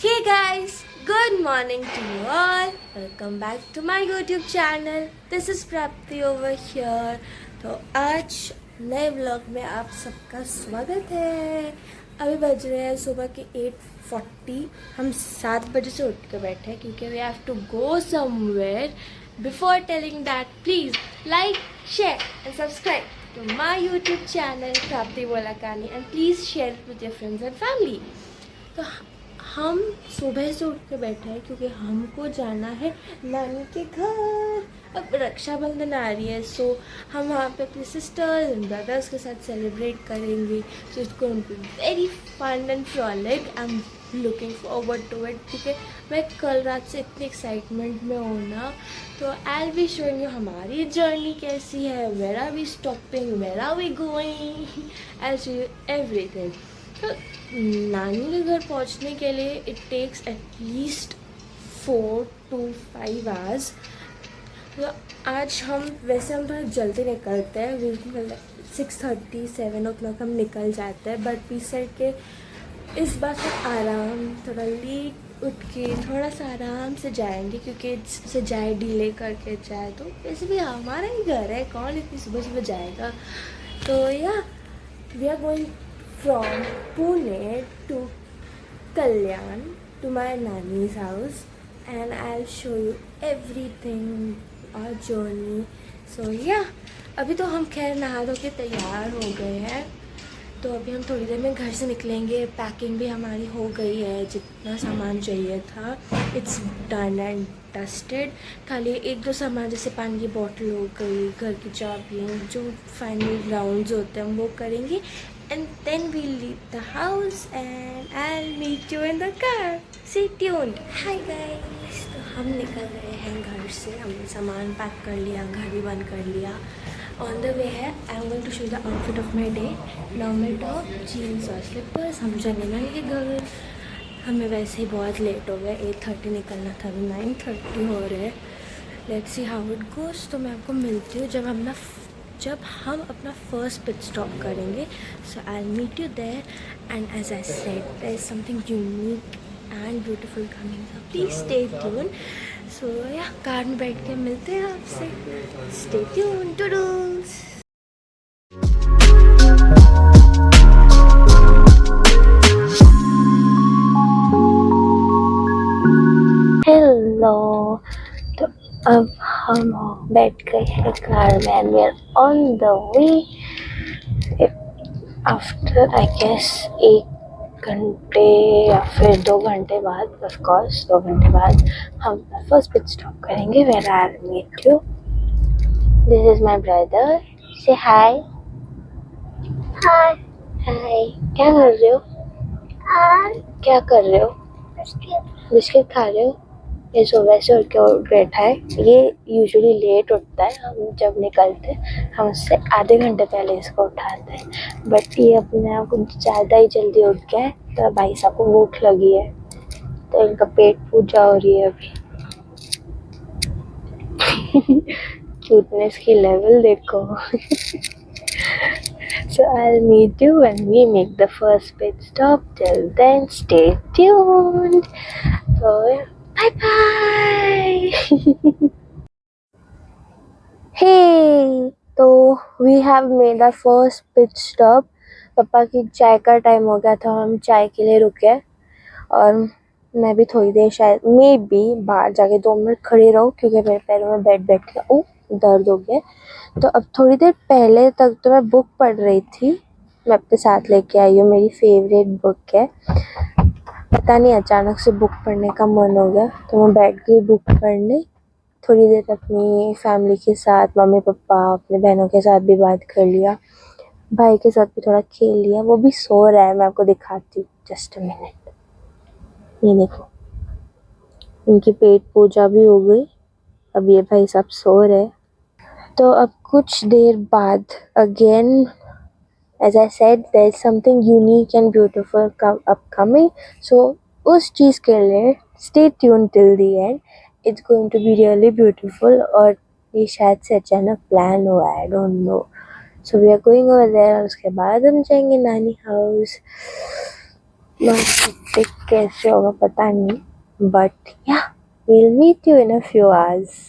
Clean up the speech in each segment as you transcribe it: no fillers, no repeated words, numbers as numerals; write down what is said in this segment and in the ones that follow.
Hey guys, good morning to you all. Welcome back to my YouTube channel. This is Prapti over here. तो आज नए vlog में आप सबका स्वागत है। अभी बज रहे हैं सुबह के 8:40। हम 7 बजे से उठ के बैठे हैं क्योंकि we have to go somewhere. Before telling that, please like, share and subscribe to my YouTube channel Prapti Bolakani and please share it with your friends and family. तो हम सुबह से उठ के बैठे हैं क्योंकि हमको जाना है नानी के घर। अब रक्षाबंधन आ रही है, सो हम वहाँ पे अपने सिस्टर्स एंड ब्रदर्स के साथ सेलिब्रेट करेंगे। So it's going to be very fun and frolic. I am looking forward to it क्योंकि मैं कल रात से इतनी एक्साइटमेंट में हूँ ना। तो I will be showing you हमारी जर्नी कैसी है, where are we stopping, where are we going, I will show you everything. तो नानी के घर पहुंचने के लिए it takes at least 4 to 5 hours. तो आज हम थोड़ा जल्दी निकलते हैं, 6:30-7 हम निकल जाते हैं। बट वी सेड के इस बार हम आराम थोड़ा लेट उठ के थोड़ा सा आराम से जाएंगे क्योंकि से जाए डिले करके जाए तो वैसे भी हमारा ही घर है, कौन इतनी सुबह सुबह जाएगा। तो या we are going from Pune to Kalyan to my nanny's house and I'll show you everything, our journey. So yeah, अभी तो हम खैर नहा धो के तैयार हो गए हैं। तो अभी हम थोड़ी देर में घर से निकलेंगे। पैकिंग भी हमारी हो गई है, जितना सामान चाहिए था इट्स डन एंड डस्टेड। खाली एक दो सामान जैसे पानी की बॉटल हो गई, घर की चाबियाँ, जो फाइनल राउंड्स होते हैं हम वो करेंगे and then we'll leave the house and I'll meet you in the car. Stay tuned. Hi guys. तो हम निकल रहे हैं घर से, हमने सामान पैक कर लिया, घर भी बंद कर लिया। ऑन द वे है I am going to show the outfit of my day. Normal top, jeans और स्लीपर्स। हम जाने के घर, हमें वैसे ही बहुत लेट हो गया, 8:30 निकलना था, अभी 9:30 हो रहे हैं। Let's see how it goes. तो मैं आपको मिलती हूँ जब हम अपना फर्स्ट पिट स्टॉप करेंगे। So I will meet you there and as I said there is something unique and beautiful coming, so please stay tune. So yeah car में बैठ के मिलते हैं आपसे। Stay tune. टूडल्स। हेलो, तो अब हम बैठ गए हैं कार में and we are on the way. After I guess 1 घंटे या फिर 2 घंटे बाद, ऑफ कोर्स 2 घंटे बाद हम फर्स्ट पिट स्टॉप करेंगे। Where are meet you. This is my brother. Say hi. हाय। हाय। क्या कर रहे हो? हाय। क्या कर रहे हो? बिस्किट खा रहे हो? ये सुबह से उठ के बैठा है। ये यूजुअली लेट उठता है, हम जब निकलते हैं हम उससे आधे घंटे पहले इसको उठाते हैं, बट ये अपने आप कुछ ज़्यादा ही जल्दी उठ गया है। तो भाई साहब को भूख लगी है, तो इनका पेट पूजा हो रही है अभी। क्यूटनेस की लेवल देखो। So I'll meet you when we make the first pit stop. Till then, stay tuned. So bye bye. Hey, तो we have made our first pit stop. पापा की चाय का टाइम हो गया था, हम चाय के लिए रुके और मैं भी थोड़ी देर शायद मे बी बाहर जाके 2 मिनट खड़ी रहूँ क्योंकि मेरे पैरों में बैठ के दर्द हो गया। तो अब थोड़ी देर पहले तक तो मैं बुक पढ़ रही थी, मैं अपने साथ लेके आई हूँ, मेरी फेवरेट बुक है। पता नहीं अचानक से बुक पढ़ने का मन हो गया तो मैं बैठ गई बुक पढ़ने। थोड़ी देर अपनी फैमिली के साथ, मम्मी पापा, अपने बहनों के साथ भी बात कर लिया, भाई के साथ भी थोड़ा खेल लिया। वो भी सो रहा है, मैं आपको दिखाती हूँ, जस्ट अ मिनट। ये देखो, इनकी पेट पूजा भी हो गई, अब ये भाई साहब सो रहे। तो अब कुछ देर बाद again as I said there is something unique and beautiful upcoming, so उस चीज़ के लिए stay tuned till the end. It's going to be really beautiful और ये शायद से अचानक प्लान हुआ है, I don't know. So we are going over there और उसके बाद हम जाएंगे नानी हाउस। नॉस्टिक कैसे होगा पता नहीं, बट या we'll meet you in a few hours.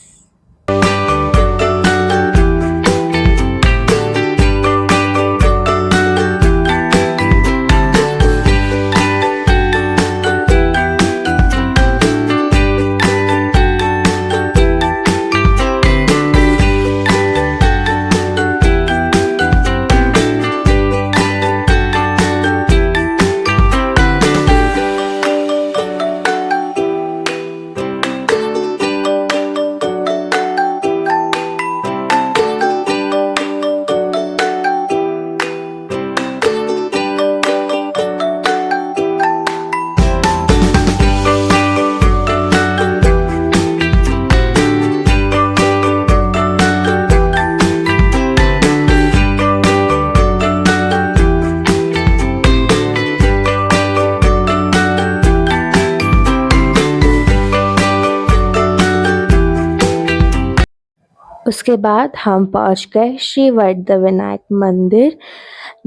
उसके बाद हम पहुंच गए श्री वरदविनायक मंदिर,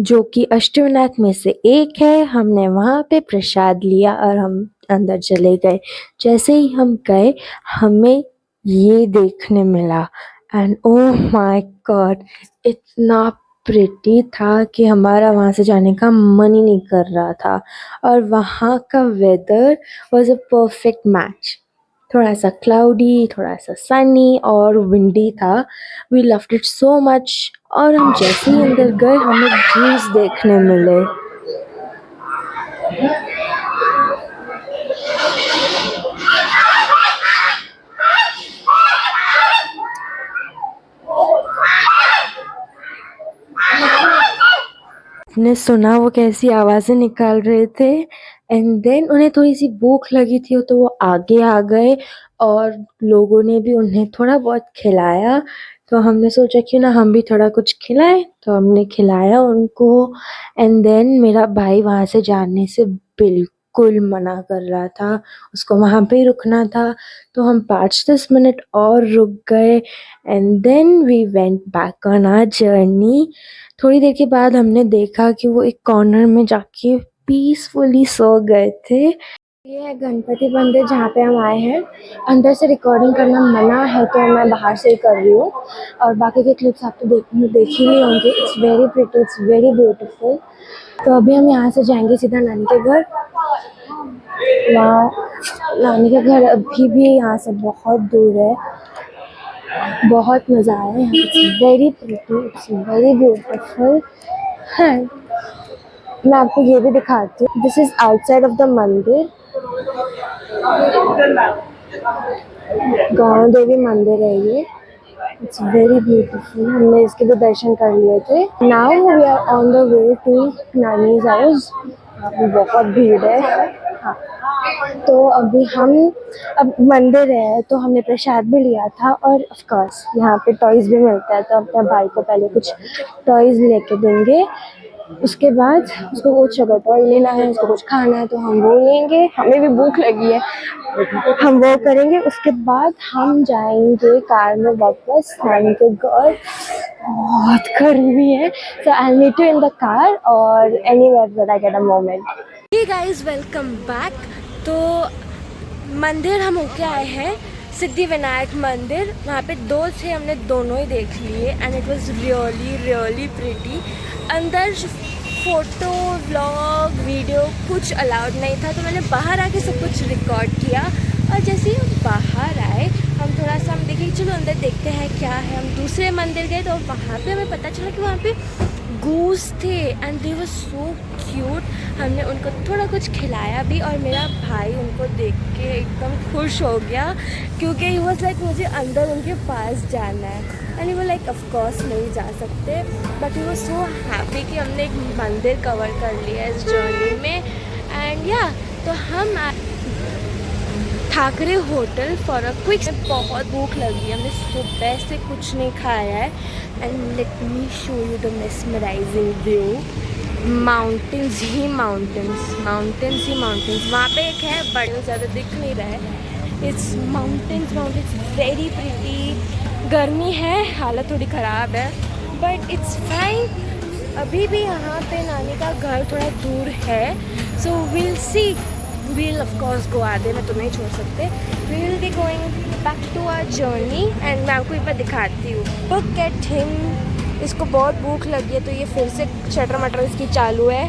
जो कि अष्टविनायक में से एक है। हमने वहाँ पे प्रसाद लिया और हम अंदर चले गए। जैसे ही हम गए हमें ये देखने मिला एंड ओह माय गॉड, इतना प्रिटी था कि हमारा वहाँ से जाने का मन ही नहीं कर रहा था। और वहाँ का weather was a perfect match, थोड़ा सा क्लाउडी, थोड़ा सा सनी और विंडी था। We loved it so much. और हम जैसे ही अंदर गए हमें व्यूज देखने मिले। आपने सुना वो कैसी आवाजें निकाल रहे थे। एंड देन उन्हें थोड़ी सी भूख लगी थी तो वो आगे आ गए और लोगों ने भी उन्हें थोड़ा बहुत खिलाया। तो हमने सोचा क्यों ना हम भी थोड़ा कुछ खिलाएं, तो हमने खिलाया उनको। एंड देन मेरा भाई वहाँ से जाने से बिल्कुल मना कर रहा था, उसको वहाँ पे ही रुकना था। तो हम 5-10 मिनट और रुक गए and then we went back on our journey. थोड़ी देर के बाद हमने देखा कि वो एक कॉर्नर में जाके पीसफुली सो गए थे। ये है गणपति मंदिर जहाँ पे हम आए हैं। अंदर से रिकॉर्डिंग करना मना है तो मैं बाहर से ही कर रही हूँ, और बाकी के क्लिप्स आप तो देख ही नहीं होंगे। It's very pretty, it's very beautiful. तो अभी हम यहाँ से जाएंगे सीधा नानी के घर। वहाँ नानी का घर अभी भी यहाँ से बहुत दूर है। बहुत मज़ा आया है, it's very pretty, it's very beautiful. है, मैं आपको ये भी दिखाती हूँ। This is outside of the mandir, Gaura Devi मंदिर है ये। It's very beautiful. हमने इसके भी दर्शन कर लिए थे। Now we are on the way to nani's house. बहुत भीड़ है। हाँ, तो अभी हम, अब मंदिर है तो हमने प्रसाद भी लिया था, और ऑफ कोर्स यहाँ पे टॉयज भी मिलता है, तो अपने भाई को पहले कुछ टॉयज लेके देंगे। उसके बाद उसको कुछ अगर टॉय लेना है, उसको कुछ खाना है तो हम वो लेंगे। हमें भी भूख लगी है, हम वो करेंगे। उसके बाद हम जाएंगे कार में वापस नानी के घर। बहुत गर्मी है, so I'll meet you in the car or anywhere that I get a moment. Hey guys, welcome back. तो मंदिर हम होके आए हैं सिद्धि विनायक मंदिर। वहाँ पे 2 थे, हमने दोनों ही देख लिए and it was really really pretty. अंदर फ़ोटो व्लॉग वीडियो कुछ अलाउड नहीं था, तो मैंने बाहर आके सब कुछ रिकॉर्ड किया। और जैसे ही हम बाहर आए हम थोड़ा सा हम देखे चलो अंदर देखते हैं क्या है। हम दूसरे मंदिर गए तो वहाँ पे हमें पता चला कि वहाँ पे गूस थे and they were so cute. हमने उनको थोड़ा कुछ खिलाया भी, और मेरा भाई उनको देख के एकदम खुश हो गया क्योंकि ही वाज लाइक मुझे अंदर उनके पास जाना है। एंड वो लाइक ऑफ कोर्स नहीं जा सकते, but he was so happy कि हमने एक मंदिर कवर कर लिया इस जर्नी में। एंड या तो हम Thackeray hotel for a quick. बहुत भूख लगी, हमने सुबह से कुछ नहीं खाया है। And let me show you the mesmerising view. Mountains he mountains, mountains he mountains. वहाँ पे एक है बड़े ज़्यादा दिख नहीं रहा है। It's mountains, mountains very pretty. गर्मी है, हालत थोड़ी ख़राब है बट इट्स फाइन। अभी भी यहाँ पे नानी का घर थोड़ा दूर है, so will see, will of course go आधे में तो नहीं छोड़ सकते. We will be going back to our journey and मैं आपको एक बार दिखाती हूँ. Look at him. इसको बहुत भूख लगी है तो ये फिर से चटर मटर इसकी चालू है.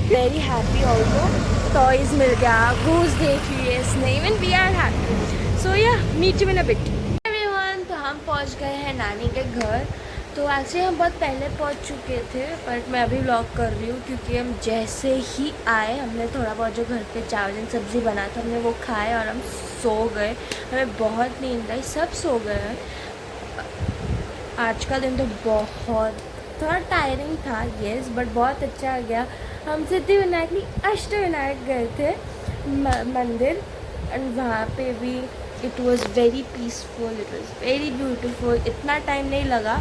Very happy also. टॉयज मिल गया, गूज देख लिए इसने. Even we are happy. So yeah meet you in a bit. Everyone, तो हम पहुंच गए हैं नानी के घर. तो एक्चुअली हम बहुत पहले पहुंच चुके थे बट मैं अभी व्लॉग कर रही हूँ क्योंकि हम जैसे ही आए हमने थोड़ा बहुत जो घर पे चावल सब्ज़ी बना था हमने वो खाए और हम सो गए. हमें बहुत नींद आई, सब सो गए. आज का दिन तो बहुत थोड़ा टायरिंग था येस, बट बहुत अच्छा गया. हम सिद्धिविनायक नहीं अष्टविनायक गए थे मंदिर एंड वहाँ पे भी it was very peaceful, it was very beautiful. इतना टाइम नहीं लगा.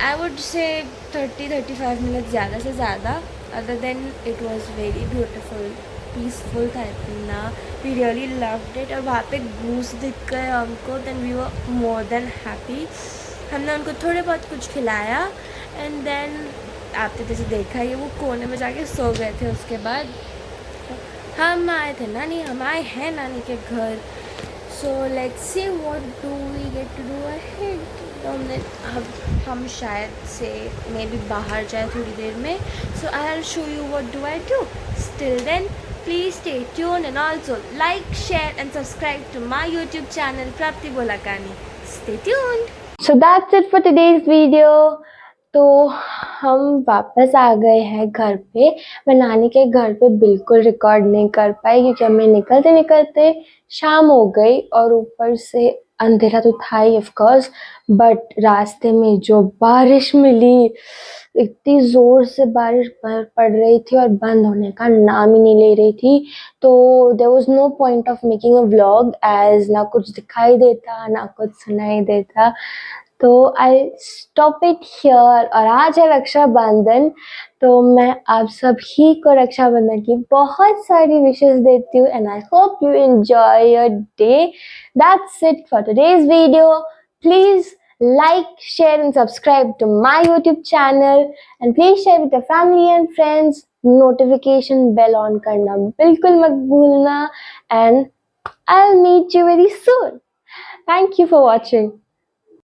आई वुड से 30-35 मिनट ज़्यादा से ज़्यादा. Other than it was very beautiful, peaceful था इतना. We really loved it. और वहाँ पे गूस दिख गए हमको. Then we were more than happy. हमने उनको थोड़े बहुत कुछ खिलाया एंड देन आपने जैसे देखा ये वो कोने में जाके सो गए थे. उसके बाद हम आए थे हम आए हैं नानी के घर. So let's see what do we get to do ahead. तो हम शायद से मे बी बाहर जाए थोड़ी देर में. So I will show you what do I do. Still then please stay tuned and also like, share and subscribe to my YouTube channel Prapti Bolakani. Stay tuned. So that's it for today's video. तो हम वापस आ गए हैं घर पे. मैं नानी के घर पे बिल्कुल रिकॉर्ड नहीं कर पाई क्योंकि हमें निकलते निकलते शाम हो गई और ऊपर से अंधेरा तो था ही ऑफ कोर्स. बट रास्ते में जो बारिश मिली, इतनी ज़ोर से बारिश पड़ रही थी और बंद होने का नाम ही नहीं ले रही थी. तो there was no point of making a vlog as ना कुछ दिखाई देता ना कुछ सुनाई देता. तो आई स्टॉप इट हियर. और आज है रक्षाबंधन. तो मैं आप सभी को रक्षाबंधन की बहुत सारी विशेस देती हूँ and I hope you enjoy your day. That's it for today's video. Please like, share and subscribe to my YouTube channel and please share with your family and friends. Notification bell on करना बिल्कुल मत भूलना and I'll meet you very soon. Thank you for watching.